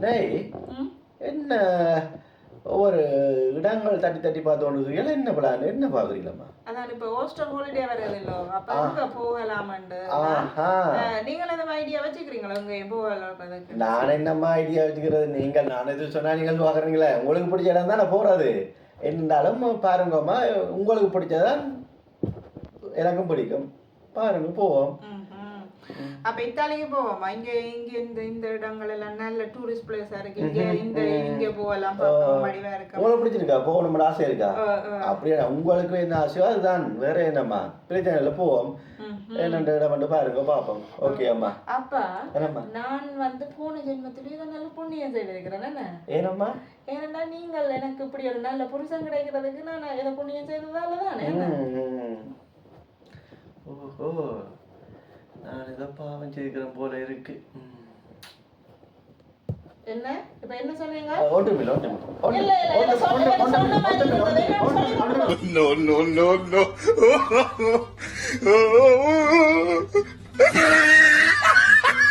டேய் என்ன ஒவ்வொரு இடங்கள் தட்டி தட்டி பார்த்து கொண்டு என்ன பிளான் என்ன பாக்குறீங்களா? அதான் இப்ப ஹோஸ்டல் ஹாலிடே வரதில்லோ அப்ப எங்க போகலாம்னு நீங்க அந்த ஐடியா வச்சுக்கிறீங்களா உங்க போகலாம்? நான் என்னம்மா ஐடியா வச்சுக்கிறது நீங்கள் நான் எதுவும் சொன்னா நீங்கள் பாக்குறீங்களே உங்களுக்கு பிடிச்ச இடம் தான் போறது இருந்தாலும் பாருங்கம்மா உங்களுக்கு பிடிச்சதான் எனக்கும் பிடிக்கும் பாருங்க போவோம். அப்ப இத்தாலிக்கு போவோமா? இங்க இங்க இந்த இடங்கள் எல்லாம் நல்ல டூரிஸ்ட் பிளேஸா இருக்கு. இங்க போகலாம் வடிவா இருக்கு. உங்களுக்கு பிடிச்சிருக்கா போகணும்னு ஆசை இருக்கா? அப்படியே உங்களுக்கு என்ன ஆசையோ அதுதான் வேற என்னம்மா பிரச்சனை இல்லை போவோம். என்னென்ன இடம் மட்டும் பாருங்க பாப்போம். ஓகே அம்மா. அப்பா நான் போன ஜென்மத்திலேயே நல்ல புண்ணியம் செய்திருக்கிறேன். ஏனம்மா? ஏன்னா நீங்கள் எனக்கு இப்படி ஒரு நல்ல புருஷன் கிடைக்கிறதுக்கு நான் ஏதோ புண்ணியம் செய்ததால தானே. ஓஹோ நான் ஏதோ பாவம் செய்கிறேன் போல இருக்கு. என்ன இப்ப என்ன சொன்னீங்க? ஒன்றுமில்லை no